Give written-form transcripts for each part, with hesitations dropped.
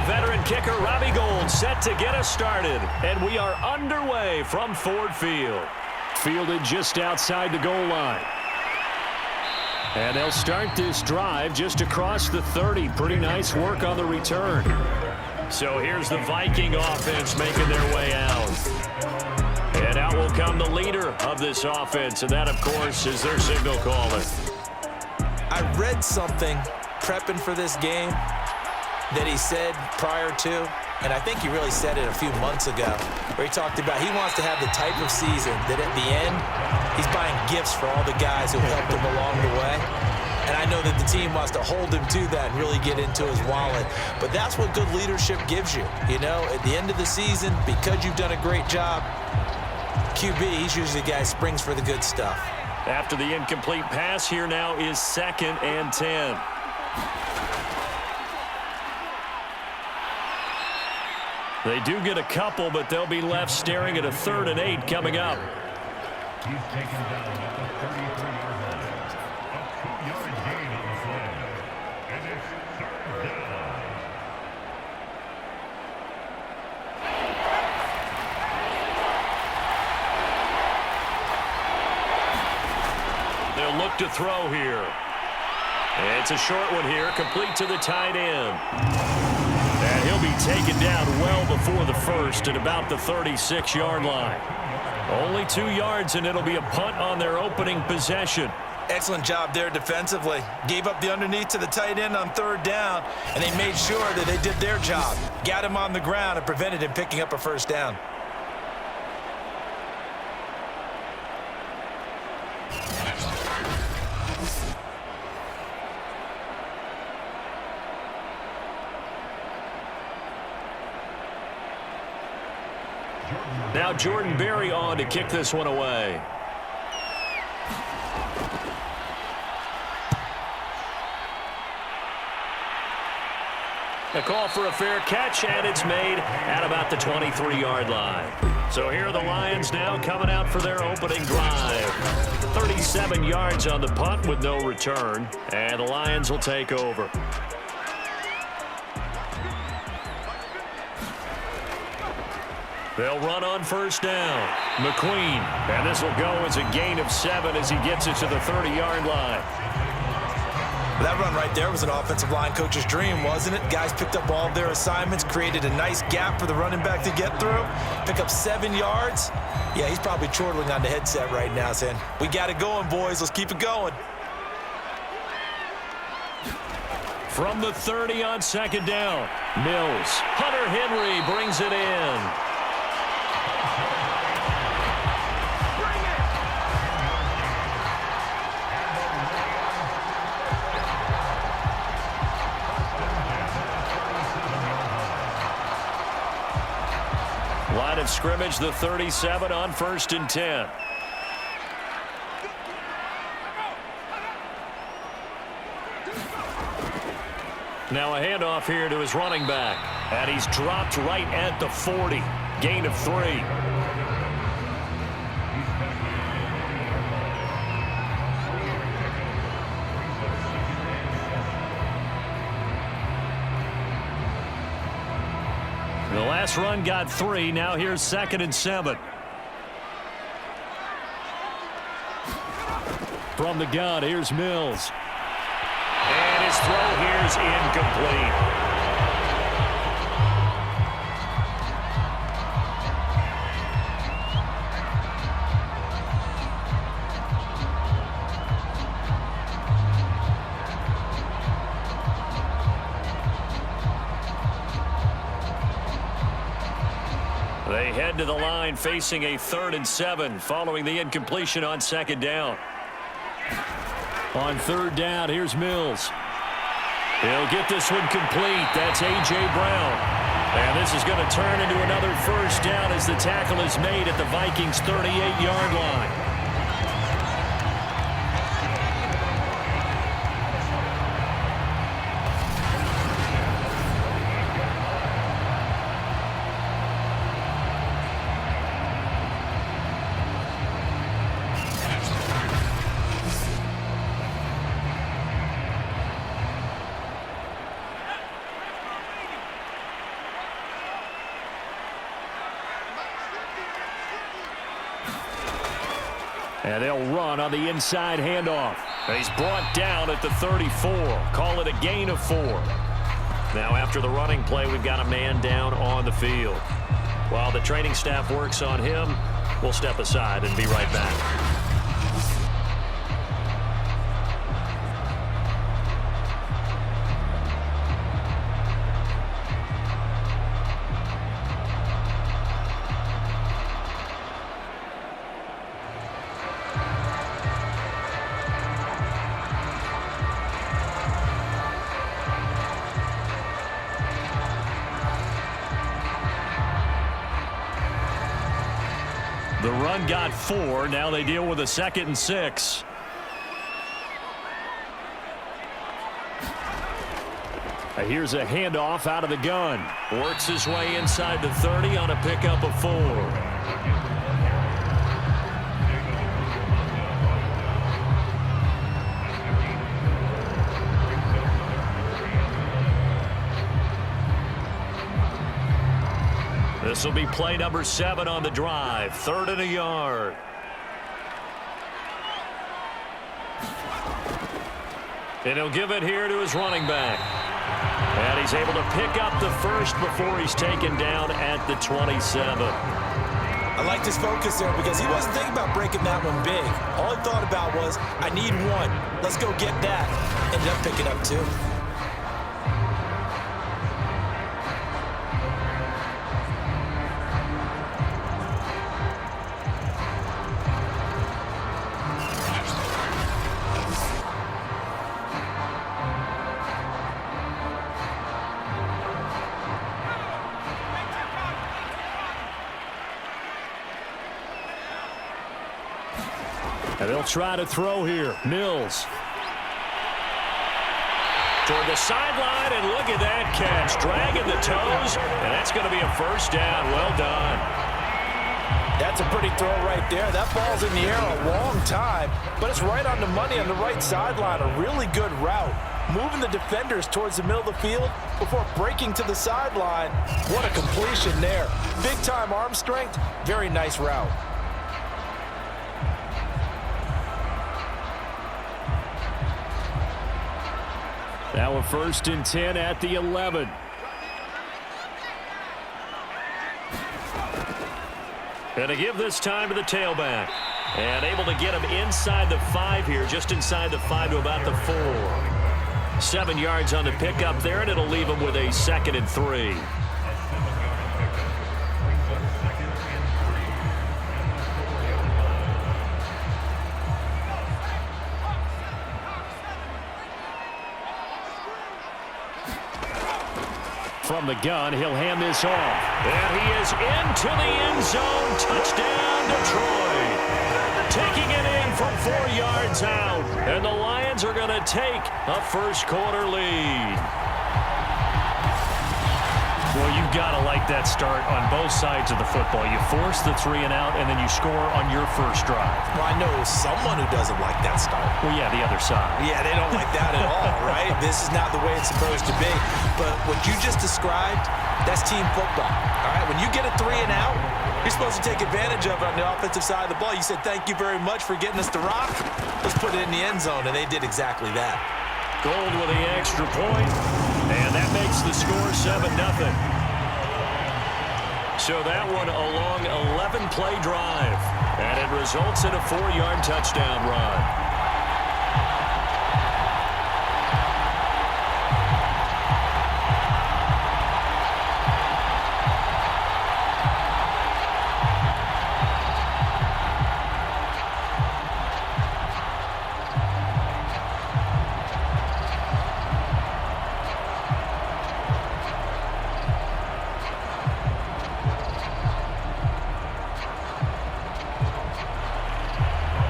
veteran kicker Robbie Gould set to get us started. And we are underway from Ford Field. Fielded just outside the goal line. And they'll start this drive just across the 30. Pretty nice work on the return. So here's the Viking offense making their way out. And out will come the leader of this offense, and that, of course, is their signal caller. I read something prepping for this game that he said prior to, and I think he really said it a few months ago, where he talked about he wants to have the type of season that at the end, he's buying gifts for all the guys who helped him along the way. And I know that the team wants to hold him to that and really get into his wallet. But that's what good leadership gives you. You know, at the end of the season, because you've done a great job, QB, he's usually the guy who springs for the good stuff. After the incomplete pass, here now is 2nd and 10. They do get a couple, but they'll be left staring at a 3rd and 8 coming up. He's taken down at the 33-yard line. A 2-yard gain on the play. And it's 3rd down. They'll look to throw here. It's a short one here, complete to the tight end. And he'll be taken down well before the first at about the 36-yard line. Only 2 yards, and it'll be a punt on their opening possession. Excellent job there defensively. Gave up the underneath to the tight end on 3rd down, and they made sure that they did their job. Got him on the ground and prevented him picking up a 1st down. Now Jordan Berry on to kick this one away. A call for a fair catch, and it's made at about the 23-yard line. So here are the Lions now coming out for their opening drive. 37 yards on the punt with no return, and the Lions will take over. They'll run on 1st down. McQueen, and this will go as a gain of 7 as he gets it to the 30-yard line. That run right there was an offensive line coach's dream, wasn't it? Guys picked up all of their assignments, created a nice gap for the running back to get through, pick up 7 yards. Yeah, he's probably chortling on the headset right now saying, we got it going, boys. Let's keep it going. From the 30 on 2nd down, Mills. Hunter Henry brings it in. Line of scrimmage, the 37 on 1st and 10. Now a handoff here to his running back. And he's dropped right at the 40. Gain of 3. The last run got 3. Now here's 2nd and 7. From the gun, here's Mills. And his throw here's incomplete. They head to the line facing a 3rd and 7 following the incompletion on 2nd down. On 3rd down, here's Mills. He'll get this one complete. That's A.J. Brown. And this is going to turn into another 1st down as the tackle is made at the Vikings' 38-yard line. And they'll run on the inside handoff. And he's brought down at the 34. Call it a gain of 4. Now after the running play, we've got a man down on the field. While the training staff works on him, we'll step aside and be right back. The run got 4. Now they deal with a 2nd and 6. Here's a handoff out of the gun. Works his way inside the 30 on a pickup of 4. This will be play number 7 on the drive. 3rd and a yard. And he'll give it here to his running back. And he's able to pick up the first before he's taken down at the 27. I liked his focus there because he wasn't thinking about breaking that one big. All he thought about was, I need 1. Let's go get that. Ended up picking up 2. And they'll try to throw here. Mills. Toward the sideline, and look at that catch. Dragging the toes, and that's going to be a first down. Well done. That's a pretty throw right there. That ball's in the air a long time, but it's right on the money on the right sideline. A really good route. Moving the defenders towards the middle of the field before breaking to the sideline. What a completion there. Big-time arm strength. Very nice route. Now a 1st and 10 at the 11. And to give this time to the tailback. And able to get him inside the 5 here, just inside the 5 to about the 4. 7 yards on the pickup there, and it'll leave him with a 2nd and 3. From the gun, he'll hand this off. And he is into the end zone. Touchdown, Detroit. Taking it in from 4 yards out. And the Lions are going to take a first-quarter lead. Well, you've got to like that start on both sides of the football. You force the 3 and out, and then you score on your first drive. Well, I know someone who doesn't like that start. Well, yeah, the other side. Yeah, they don't like that at all, right? This is not the way it's supposed to be. But what you just described, that's team football, all right? When you get a 3 and out, you're supposed to take advantage of it on the offensive side of the ball. You said, thank you very much for getting us the rock. Let's put it in the end zone, and they did exactly that. Gold with the extra point, and that makes the score 7-0. So that one a long 11-play drive, and it results in a 4-yard touchdown run.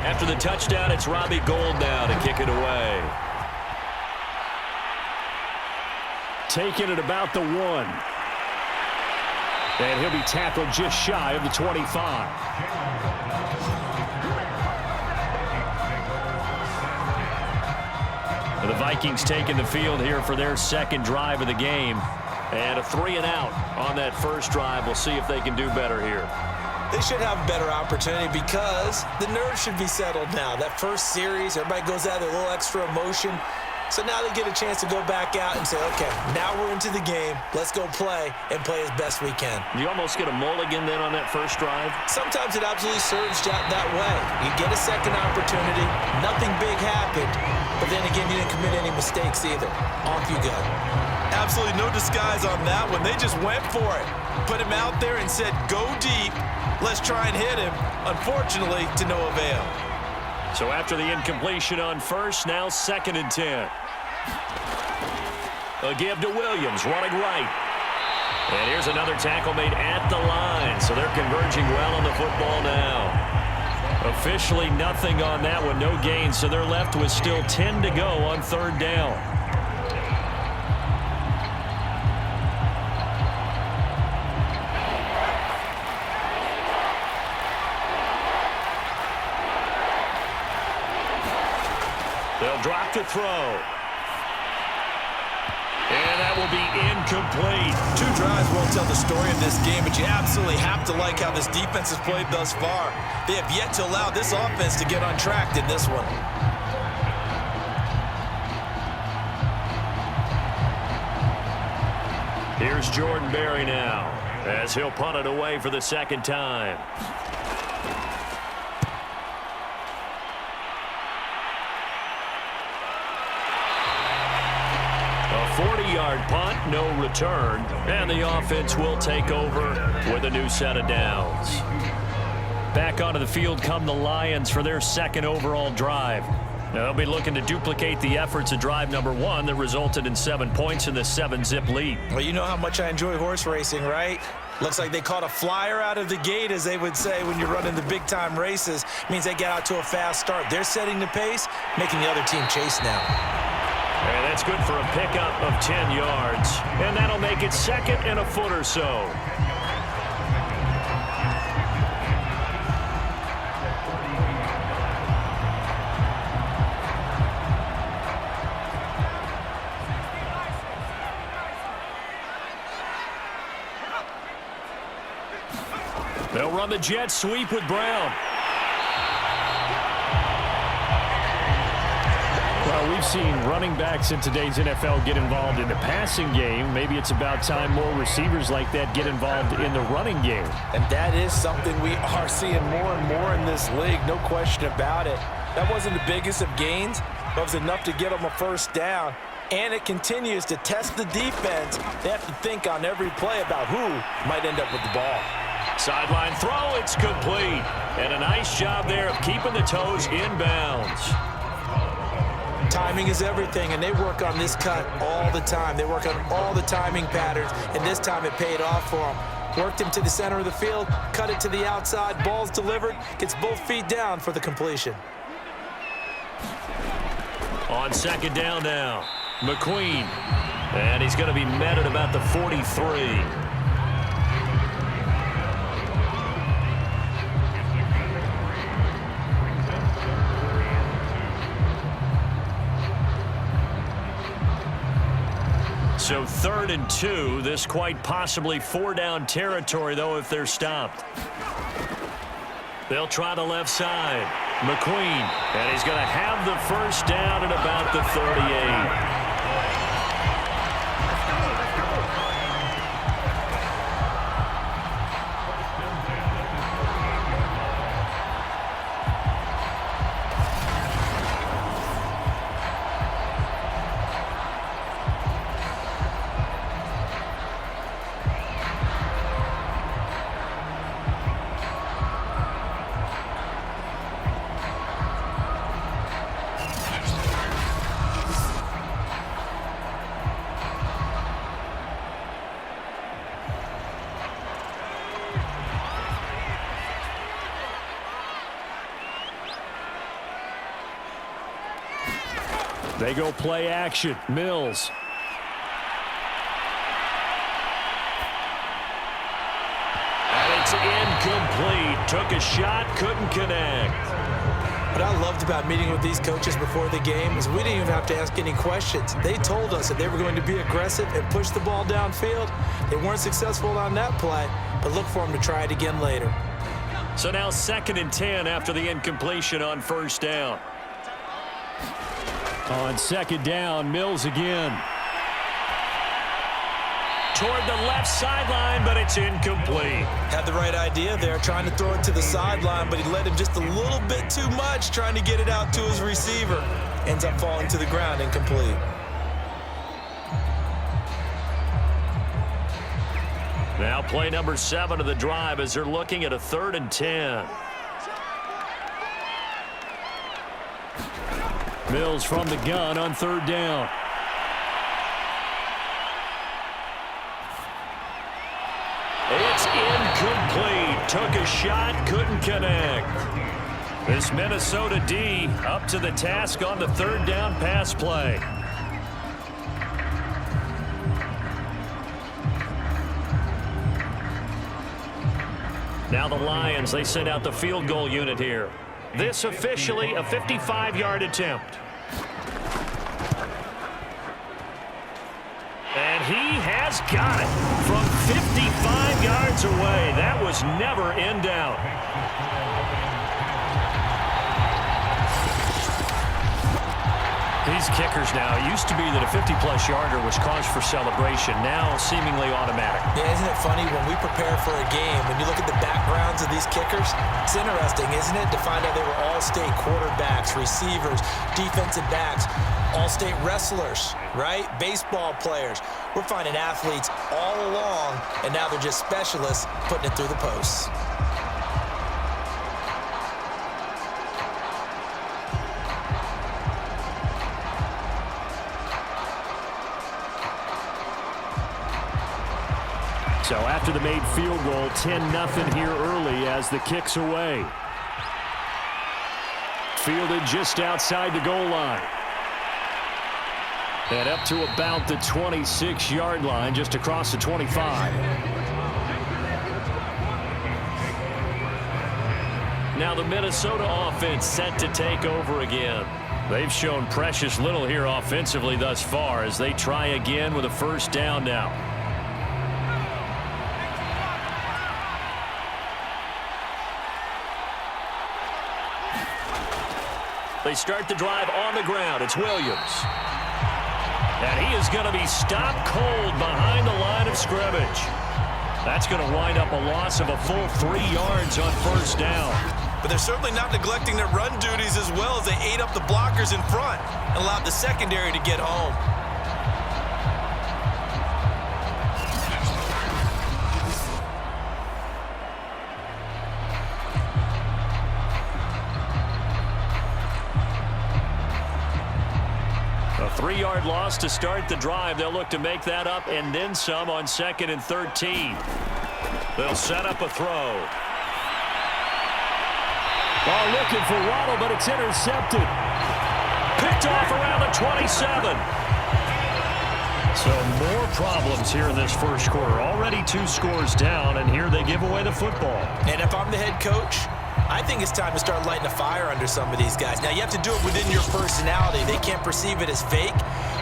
After the touchdown, it's Robbie Gould now to kick it away. Taking it about the 1. And he'll be tackled just shy of the 25. And the Vikings taking the field here for their 2nd drive of the game. And a 3 and out on that first drive. We'll see if they can do better here. They should have a better opportunity because the nerves should be settled now. That first series, everybody goes out with a little extra emotion. So now they get a chance to go back out and say, okay, now we're into the game. Let's go play and play as best we can. You almost get a mulligan then on that first drive? Sometimes it absolutely serves that way. You get a second opportunity. Nothing big happened. But then again, you didn't commit any mistakes either. Off you go. Absolutely no disguise on that one. They just went for it. Put him out there and said, go deep. Let's try and hit him. Unfortunately, to no avail. So after the incompletion on first, now 2nd and 10. A give to Williams, running right. And here's another tackle made at the line. So they're converging well on the football now. Officially nothing on that one, no gain. So they're left with still 10 to go on 3rd down. They'll drop to throw. And that will be incomplete. 2 drives won't tell the story of this game, but you absolutely have to like how this defense has played thus far. They have yet to allow this offense to get on track in this one. Here's Jordan Berry now, as he'll punt it away for the 2nd time. A 40-yard punt, no return, and the offense will take over with a new set of downs. Back onto the field come the Lions for their 2nd overall drive. Now, they'll be looking to duplicate the efforts of drive number 1 that resulted in 7 points in the 7-zip lead. Well, you know how much I enjoy horse racing, right? Looks like they caught a flyer out of the gate, as they would say when you're running the big-time races. Means they get out to a fast start. They're setting the pace, making the other team chase now. And that's good for a pickup of 10 yards. And that'll make it 2nd and a foot or so. They'll run the jet sweep with Brown. Well, we've seen running backs in today's NFL get involved in the passing game. Maybe it's about time more receivers like that get involved in the running game. And that is something we are seeing more and more in this league, no question about it. That wasn't the biggest of gains, but it was enough to get them a first down. And it continues to test the defense. They have to think on every play about who might end up with the ball. Sideline throw, it's complete. And a nice job there of keeping the toes inbounds. Timing is everything, and they work on this cut all the time. They work on all the timing patterns, and this time it paid off for them. Worked him to the center of the field, cut it to the outside, ball's delivered, gets both feet down for the completion. On 2nd down now, McQueen. And he's going to be met at about the 43. So 3rd and 2, this quite possibly 4-down territory, though, if they're stopped. They'll try the left side. McQueen, and he's going to have the first down at about the 38. They go play action. Mills. And it's incomplete. Took a shot, couldn't connect. What I loved about meeting with these coaches before the game is we didn't even have to ask any questions. They told us that they were going to be aggressive and push the ball downfield. They weren't successful on that play, but look for them to try it again later. So now 2nd and 10 after the incompletion on first down. On 2nd down, Mills again. Toward the left sideline, but it's incomplete. Had the right idea there, trying to throw it to the sideline, but he led him just a little bit too much, trying to get it out to his receiver. Ends up falling to the ground, incomplete. Now play number 7 of the drive as they're looking at a 3rd and 10. Mills from the gun on 3rd down. It's incomplete. Took a shot, couldn't connect. This Minnesota D up to the task on the 3rd down pass play. Now the Lions, they send out the field goal unit here. This officially a 55-yard attempt. And he has got it from 55 yards away. That was never in doubt. These kickers now, it used to be that a 50-plus yarder was cause for celebration. Now seemingly automatic. Yeah, isn't it funny when we prepare for a game, when you look at the backgrounds of these kickers, it's interesting, isn't it, to find out they were all-state quarterbacks, receivers, defensive backs, all-state wrestlers, right? Baseball players. We're finding athletes all along, and now they're just specialists putting it through the posts. So after the made field goal, 10-0 here early as the kick's away. Fielded just outside the goal line. And up to about the 26-yard line, just across the 25. Now the Minnesota offense set to take over again. They've shown precious little here offensively thus far as they try again with a 1st down now. They start the drive on the ground. It's Williams. And he is going to be stopped cold behind the line of scrimmage. That's going to wind up a loss of a full 3 yards on 1st down. But they're certainly not neglecting their run duties as well as they ate up the blockers in front and allowed the secondary to get home. A 3-yard loss to start the drive. They'll look to make that up and then some on 2nd and 13. They'll set up a throw. Ball looking for Waddle, but it's intercepted. Picked off around the 27. So more problems here in this first quarter. Already 2 scores down, and here they give away the football. And if I'm the head coach, I think it's time to start lighting a fire under some of these guys. Now, you have to do it within your personality. They can't perceive it as fake.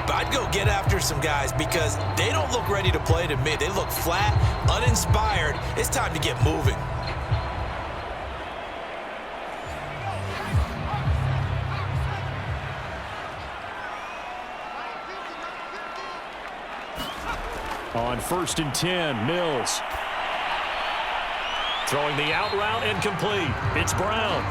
But I'd go get after some guys because they don't look ready to play to me. They look flat, uninspired. It's time to get moving. On 1st and 10, Mills. Throwing the out route incomplete. It's Brown.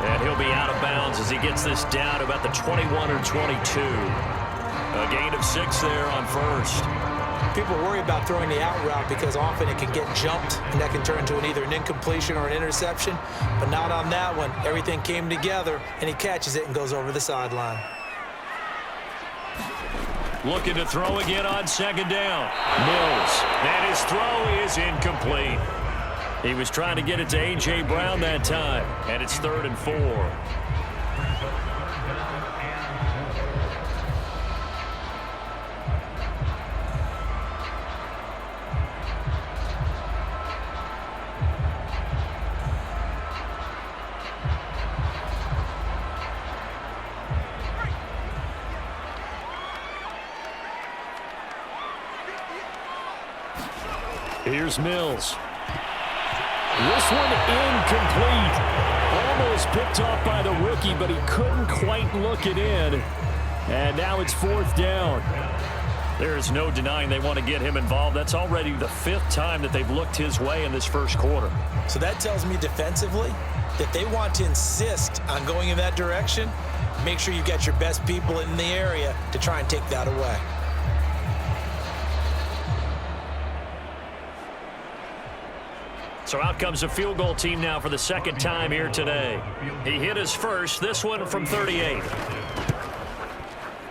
And he'll be out of bounds as he gets this down about the 21 or 22. A gain of 6 there on 1st. People worry about throwing the out route because often it can get jumped, and that can turn into either an incompletion or an interception. But not on that one. Everything came together, and he catches it and goes over the sideline. Looking to throw again on 2nd down. Mills. And his throw is incomplete. He was trying to get it to A.J. Brown that time. And it's 3rd and 4. Here's Mills. This one incomplete. Almost picked off by the rookie, but he couldn't quite look it in. And now it's 4th down. There is no denying they want to get him involved. That's already the 5th time that they've looked his way in this first quarter. So that tells me defensively that they want to insist on going in that direction. Make sure you get your best people in the area to try and take that away. So out comes a field goal team now for the 2nd time here today. He hit his first, this one from 38.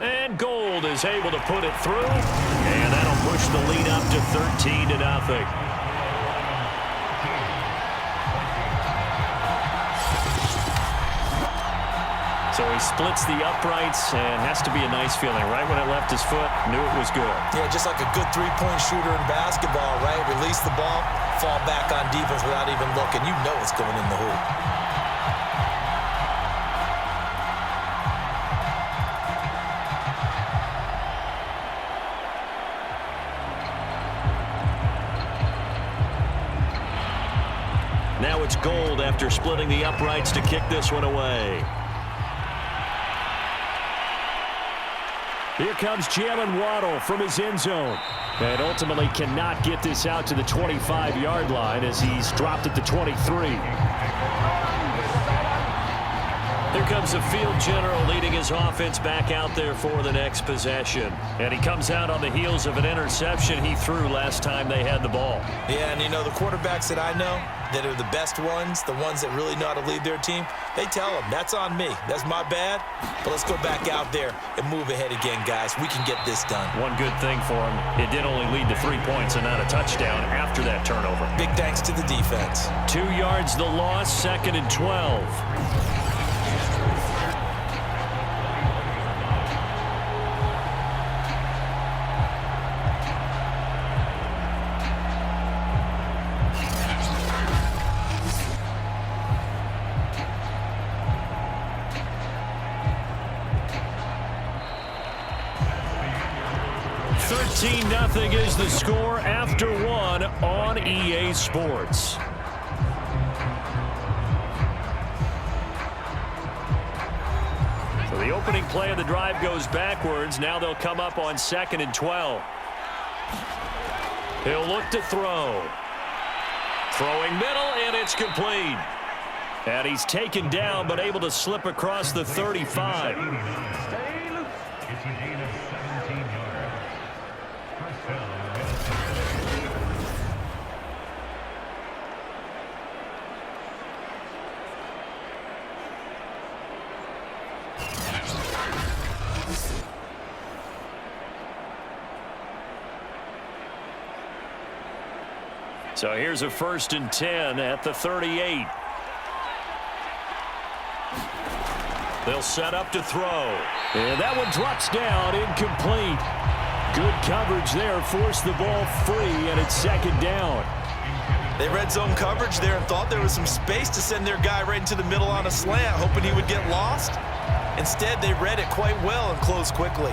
And Gold is able to put it through, and that'll push the lead up to 13-0. So he splits the uprights, and has to be a nice feeling. Right when it left his foot, knew it was good. Yeah, just like a good three-point shooter in basketball, right? Release the ball, fall back on defense without even looking. You know it's going in the hoop. Now it's Gold after splitting the uprights to kick this one away. Here comes Jalen Waddle from his end zone. And ultimately cannot get this out to the 25-yard line as he's dropped at the 23. Here comes the field general leading his offense back out there for the next possession. And he comes out on the heels of an interception he threw last time they had the ball. Yeah, and you know, the quarterbacks that I know that are the best ones, the ones that really know how to lead their team, they tell them, that's on me. That's my bad. But let's go back out there and move ahead again, guys. We can get this done. One good thing for him, it did only lead to 3 points and not a touchdown after that turnover. Big thanks to the defense. 2 yards the loss, 2nd and 12. Nothing is the score after one on EA Sports. So the opening play of the drive goes backwards. Now they'll come up on 2nd and 12. He'll look to throw. Throwing middle, and it's complete. And he's taken down, but able to slip across the 35. It's a gain of 17 yards. First down, So here's a 1st and 10 at the 38. They'll set up to throw. And that one drops down, incomplete. Good coverage there, forced the ball free, and it's 2nd down. They red zone coverage there and thought there was some space to send their guy right into the middle on a slant, hoping he would get lost. Instead, they read it quite well and closed quickly.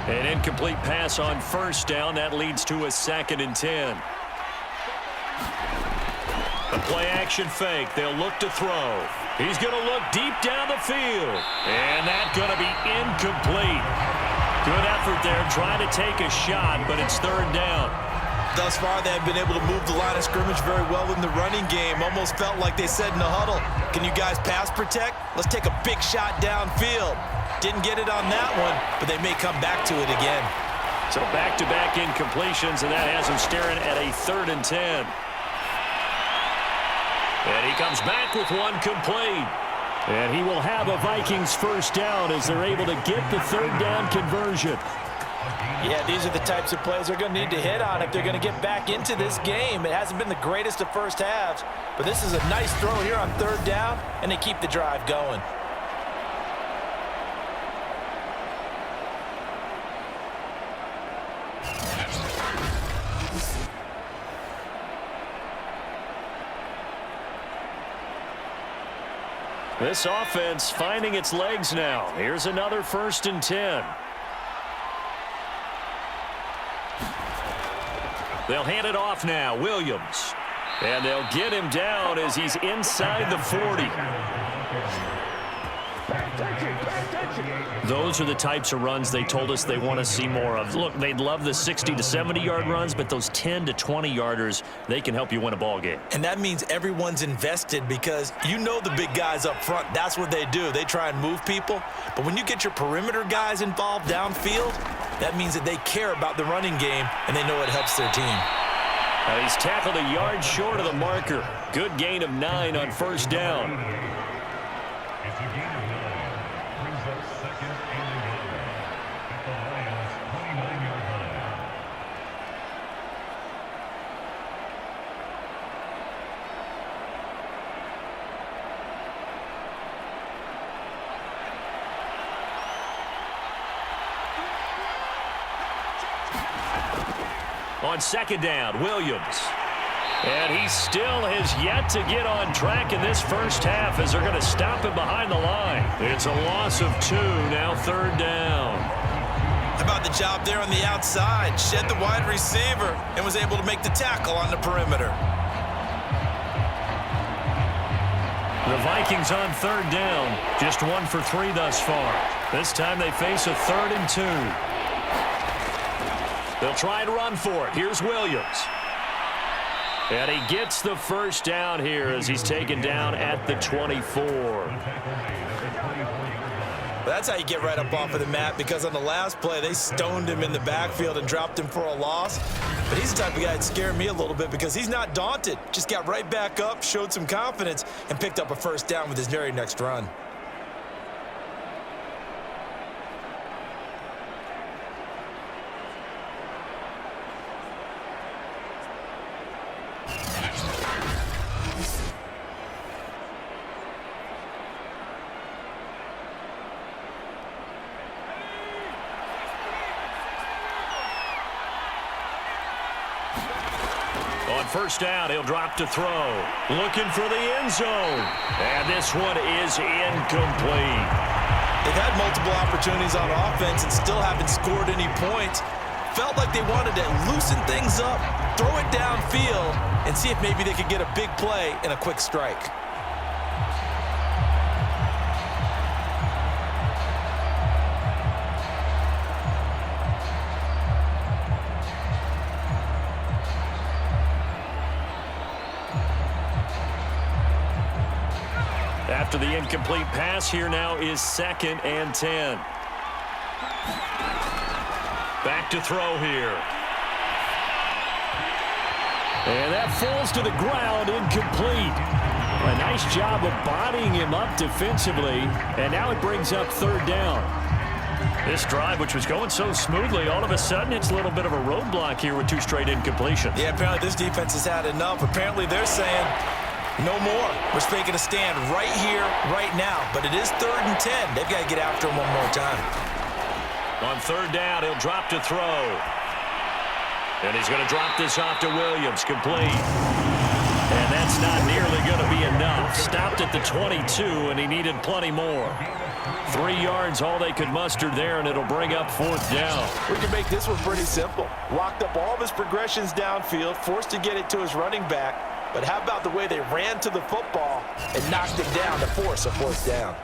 An incomplete pass on 1st down. That leads to a 2nd and 10. A play-action fake. They'll look to throw. He's going to look deep down the field. And that's going to be incomplete. Good effort there trying to take a shot, but it's 3rd down. Thus far, they have been able to move the line of scrimmage very well in the running game. Almost felt like they said in the huddle, can you guys pass protect? Let's take a big shot downfield. Didn't get it on that one, but they may come back to it again. So back-to-back incompletions, and that has him staring at a 3rd and 10. And he comes back with one complete. And he will have a Vikings 1st down as they're able to get the 3rd down conversion. Yeah, these are the types of plays they're going to need to hit on if they're going to get back into this game. It hasn't been the greatest of first halves, but this is a nice throw here on 3rd down, and they keep the drive going. This offense finding its legs now. Here's another 1st and 10. They'll hand it off now. Williams. And they'll get him down as he's inside the 40. Those are the types of runs they told us they want to see more of. Look, they'd love the 60 to 70-yard runs, but those 10 to 20-yarders, they can help you win a ball game. And that means everyone's invested because you know the big guys up front. That's what they do. They try and move people. But when you get your perimeter guys involved downfield, that means that they care about the running game and they know it helps their team. He's tackled a yard short of the marker. Good gain of 9 on 1st down. It's a gain of 9. Brings up 2nd and 11 at the Lions' 29-yard line. On 2nd down, Williams. And he still has yet to get on track in this first half as they're going to stop him behind the line. It's a loss of 2, now 3rd down. How about the job there on the outside? Shed the wide receiver and was able to make the tackle on the perimeter. The Vikings on 3rd down, just 1 for 3 thus far. This time they face a 3rd and 2. They'll try and run for it. Here's Williams. And he gets the 1st down here as he's taken down at the 24. That's how you get right up off of the mat, because on the last play, they stoned him in the backfield and dropped him for a loss. But he's the type of guy that scared me a little bit because he's not daunted. Just got right back up, showed some confidence, and picked up a 1st down with his very next run. On 1st down, he'll drop to throw. Looking for the end zone. And this one is incomplete. They've had multiple opportunities on offense and still haven't scored any points. Felt like they wanted to loosen things up, throw it downfield, and see if maybe they could get a big play and a quick strike. After the incomplete pass, here now is 2nd and 10. Back to throw here. And that falls to the ground, incomplete. A nice job of bodying him up defensively, and now it brings up 3rd down. This drive, which was going so smoothly, all of a sudden it's a little bit of a roadblock here with 2 straight incompletions. Yeah, apparently this defense has had enough. Apparently they're saying, no more. We're making a stand right here, right now. But it is 3rd and 10. They've got to get after him one more time. On 3rd down, he'll drop to throw. And he's going to drop this off to Williams, complete. And that's not nearly going to be enough. Stopped at the 22, and he needed plenty more. 3 yards, all they could muster there, and it'll bring up 4th down. We can make this one pretty simple. Locked up all of his progressions downfield, forced to get it to his running back. But how about the way they ran to the football and knocked him down to force a 4th down?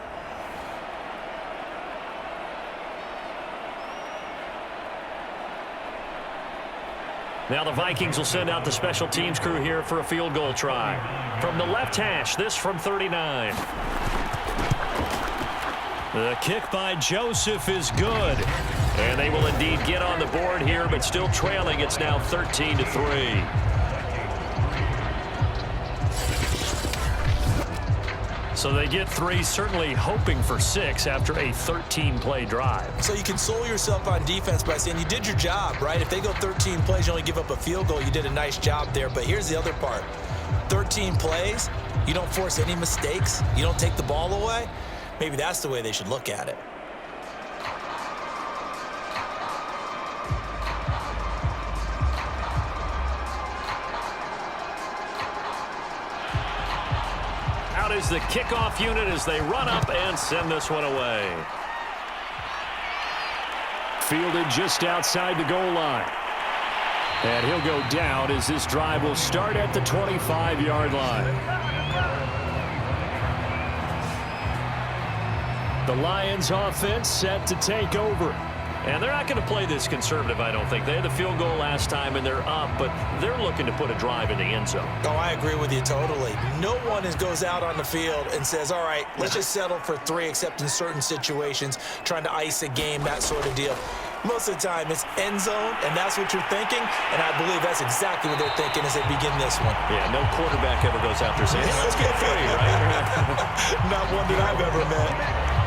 Now the Vikings will send out the special teams crew here for a field goal try. From the left hash, this from 39. The kick by Joseph is good. And they will indeed get on the board here, but still trailing. It's now 13-3. So they get 3, certainly hoping for 6 after a 13-play drive. So you console yourself on defense by saying you did your job, right? If they go 13 plays, you only give up a field goal, you did a nice job there. But here's the other part. 13 plays, you don't force any mistakes, you don't take the ball away. Maybe that's the way they should look at it. is the kickoff unit as they run up and send this one away. Fielded just outside the goal line. And he'll go down as this drive will start at the 25-yard line. The Lions offense set to take over. And they're not going to play this conservative, I don't think. They had the field goal last time, and they're up, but they're looking to put a drive in the end zone. Oh, I agree with you totally. No one goes out on the field and says, all right, let's just settle for 3, except in certain situations, trying to ice a game, that sort of deal. Most of the time, it's end zone, and that's what you're thinking, and I believe that's exactly what they're thinking as they begin this one. Yeah, no quarterback ever goes out there saying, hey, let's get 3, right? Not one that I've ever met.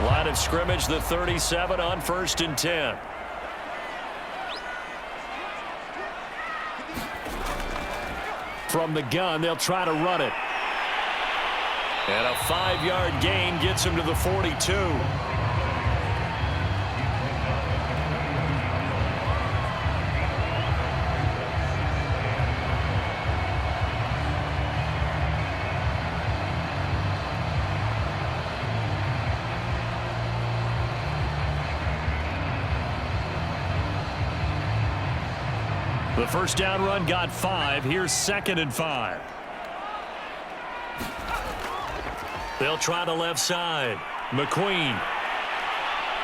Line of scrimmage, the 37 on 1st and 10. From the gun, they'll try to run it. And a 5-yard gain gets him to the 42. The first down run got 5. Here's 2nd and 5. They'll try the left side. McQueen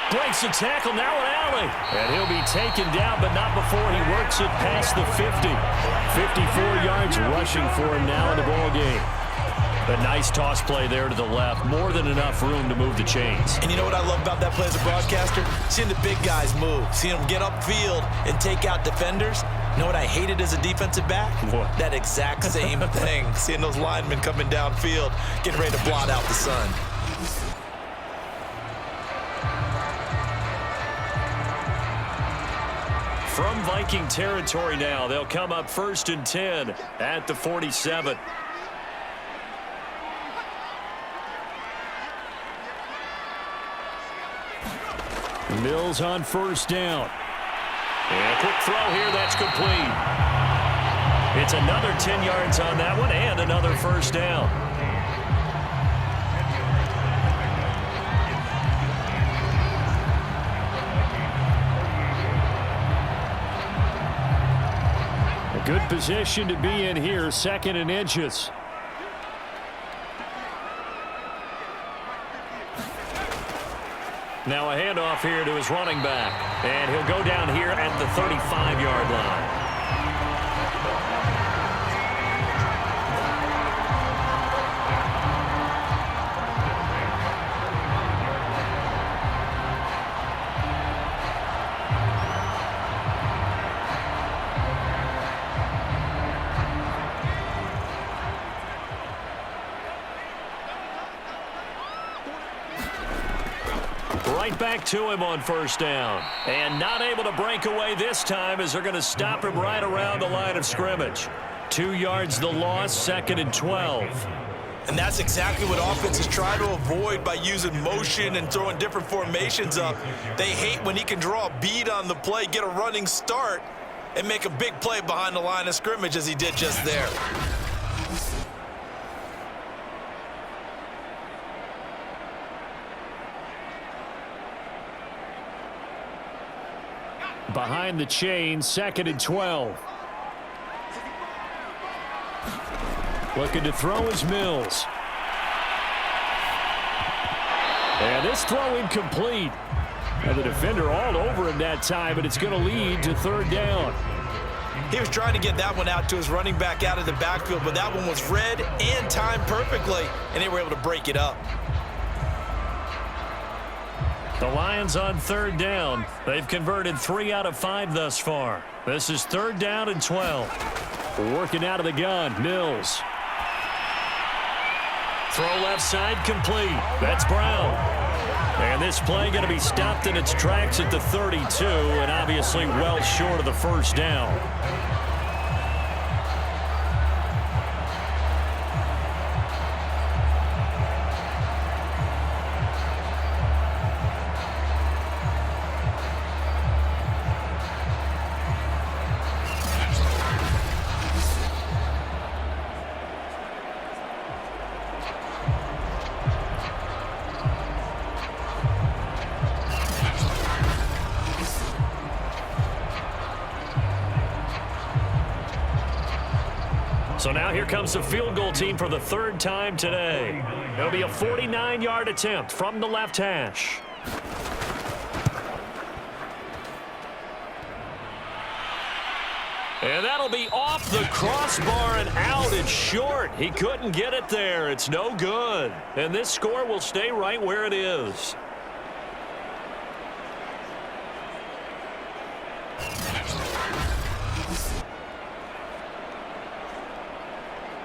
breaks the tackle, now an alley. And he'll be taken down, but not before he works it past the 50. 54 yards rushing for him now in the ball game. A nice toss play there to the left. More than enough room to move the chains. And you know what I love about that play as a broadcaster? Seeing the big guys move. Seeing them get upfield and take out defenders. You know what I hated as a defensive back? What? That exact same thing. Seeing those linemen coming downfield, getting ready to blot out the sun. From Viking territory now, they'll come up 1st and 10 at the 47. Mills on 1st down. And a quick throw here, that's complete. It's another 10 yards on that one and another 1st down. A good position to be in here, 2nd and inches. Now a handoff here to his running back. And he'll go down here at the 35-yard line. Right back to him on 1st down. And not able to break away this time as they're going to stop him right around the line of scrimmage. 2 yards the loss, 2nd and 12. And that's exactly what offenses try to avoid by using motion and throwing different formations up. They hate when he can draw a bead on the play, get a running start, and make a big play behind the line of scrimmage as he did just there. Behind the chain, 2nd and 12. Looking to throw is Mills. And this throw incomplete. Now the defender all over him that time, but it's going to lead to 3rd down. He was trying to get that one out to his running back out of the backfield, but that one was read and timed perfectly, and they were able to break it up. The Lions on 3rd down. They've converted 3 out of 5 thus far. This is 3rd down and 12. Working out of the gun, Mills. Throw left side complete. That's Brown. And this play going to be stopped in its tracks at the 32, and obviously well short of the 1st down. So now here comes the field goal team for the third time today. It'll be a 49-yard attempt from the left hash. And that'll be off the crossbar and out. It's short. He couldn't get it there. It's no good. And this score will stay right where it is.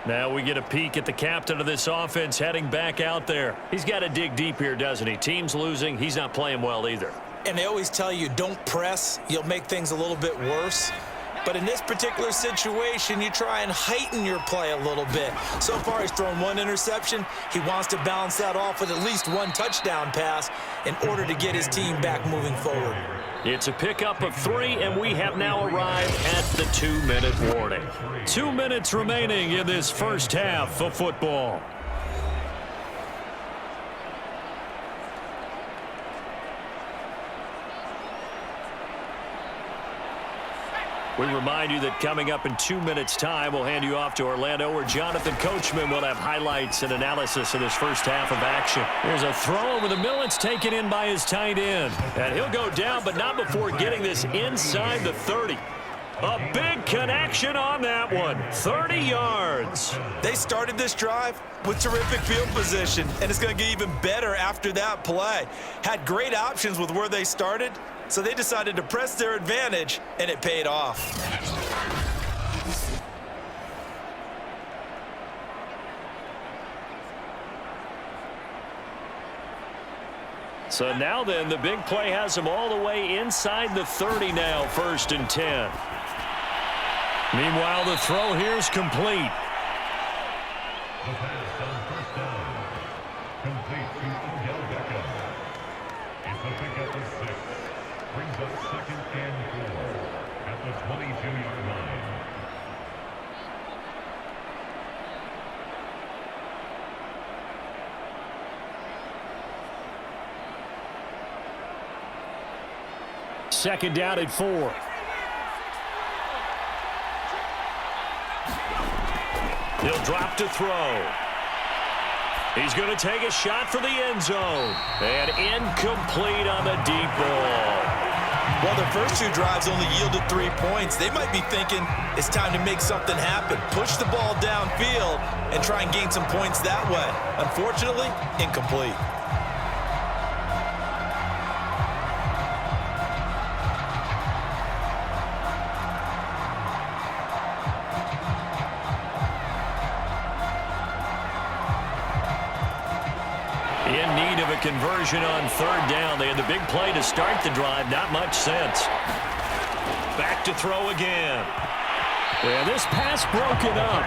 Now we get a peek at the captain of this offense heading back out there. He's got to dig deep here, doesn't he? Team's losing. He's not playing well either. And they always tell you, don't press. You'll make things a little bit worse. But in this particular situation, you try and heighten your play a little bit. So far, he's thrown one interception. He wants to balance that off with at least one touchdown pass in order to get his team back moving forward. It's a pickup of 3, and we have now arrived at the 2-minute warning. 2 minutes remaining in this first half of football. We remind you that coming up in 2 minutes' time, we'll hand you off to Orlando, where Jonathan Coachman will have highlights and analysis of this first half of action. Here's a throw over the middle. It's taken in by his tight end. And he'll go down, but not before getting this inside the 30. A big connection on that one. 30 yards. They started this drive with terrific field position, and it's going to get even better after that play. Had great options with where they started, so they decided to press their advantage, and it paid off. So now then, the big play has him all the way inside the 30 now, 1st and 10. Meanwhile, the throw here is complete. The pass on first down. Complete to Odell Beckham. It's a pickup of 6. Brings up 2nd and 4 at the 22-yard line. Second down at 4. He'll drop to throw. He's going to take a shot for the end zone. And incomplete on the deep ball. Well, their first 2 drives only yielded 3 points. They might be thinking it's time to make something happen. Push the ball downfield and try and gain some points that way. Unfortunately, incomplete. In need of a conversion on 3rd down. They had the big play to start the drive. Not much sense. Back to throw again. And this pass broken up.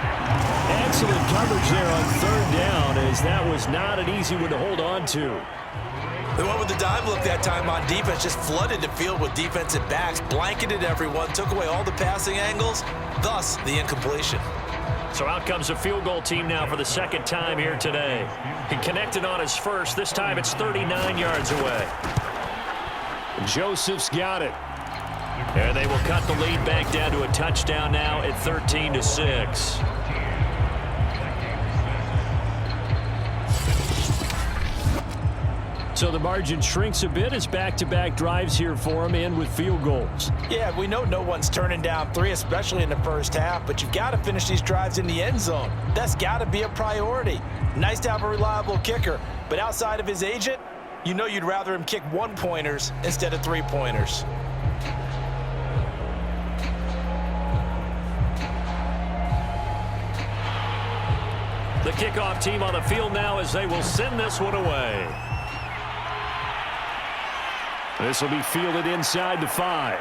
Excellent coverage there on 3rd down, as that was not an easy one to hold on to. They went with the dive look that time on defense, just flooded the field with defensive backs, blanketed everyone, took away all the passing angles, thus the incompletion. So out comes the field goal team now for the 2nd time here today. He connected on his first. This time it's 39 yards away. Joseph's got it. And they will cut the lead back down to a touchdown now at 13-6. So the margin shrinks a bit as back-to-back drives here for him, and with field goals. Yeah, we know no one's turning down 3, especially in the first half, but you've got to finish these drives in the end zone. That's got to be a priority. Nice to have a reliable kicker, but outside of his agent, you know you'd rather him kick 1-pointers instead of 3-pointers. The kickoff team on the field now as they will send this one away. This will be fielded inside the 5.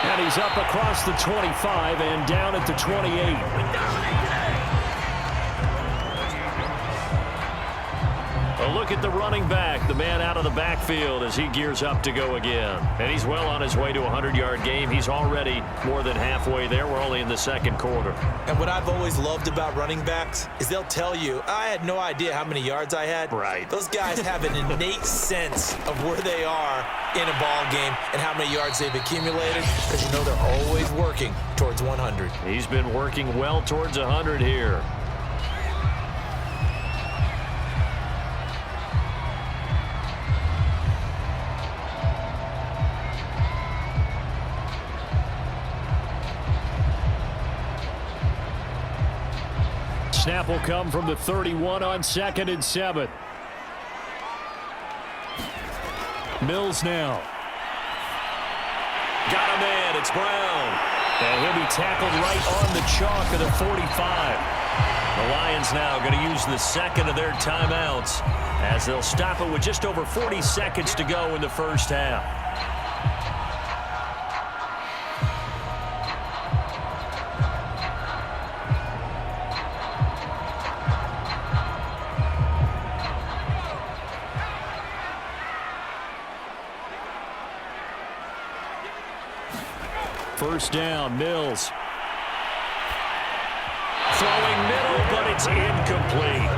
And he's up across the 25 and down at the 28. A look at the running back, the man out of the backfield as he gears up to go again. And he's well on his way to a 100-yard game. He's already more than halfway there. We're only in the second quarter. And what I've always loved about running backs is they'll tell you, I had no idea how many yards I had. Right. Those guys have an innate sense of where they are in a ball game and how many yards they've accumulated, because you know they're always working towards 100. He's been working well towards 100 here. Snap will come from the 31 on 2nd and 7. Mills now. Got a man. It's Brown. And he'll be tackled right on the chalk of the 45. The Lions now going to use the second of their timeouts as they'll stop it with just over 40 seconds to go in the first half. First down, Mills. Throwing middle, but it's incomplete.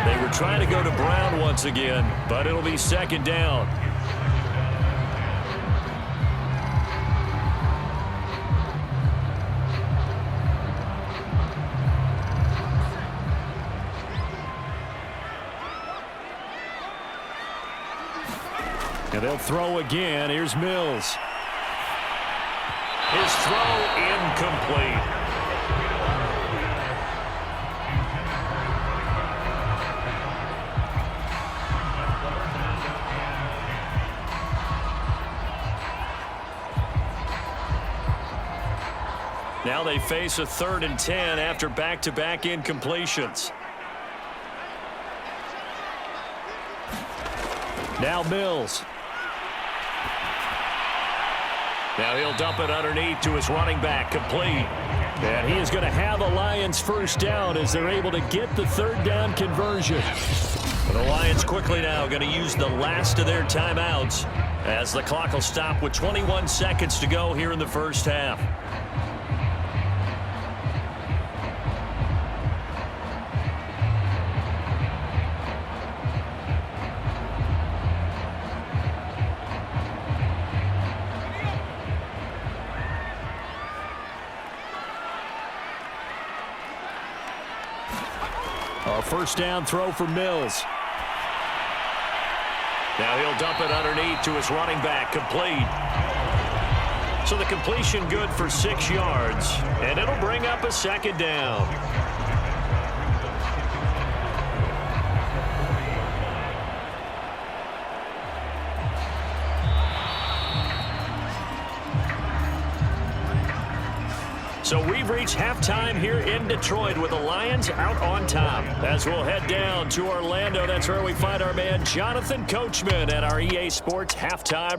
They were trying to go to Brown once again, but it'll be second down. And they'll throw again. Here's Mills. His throw incomplete. Now they face a 3rd and 10 after back-to-back incompletions. Now Mills. Now he'll dump it underneath to his running back, complete. And he is going to have a Lions first down as they're able to get the 3rd down conversion. The Lions quickly now going to use the last of their timeouts as the clock will stop with 21 seconds to go here in the first half. A first down throw for Mills. Now he'll dump it underneath to his running back, complete. So the completion good for 6 yards, and it'll bring up a second down. So we've reached halftime here in Detroit with the Lions out on top. As we'll head down to Orlando, that's where we find our man Jonathan Coachman at our EA Sports Halftime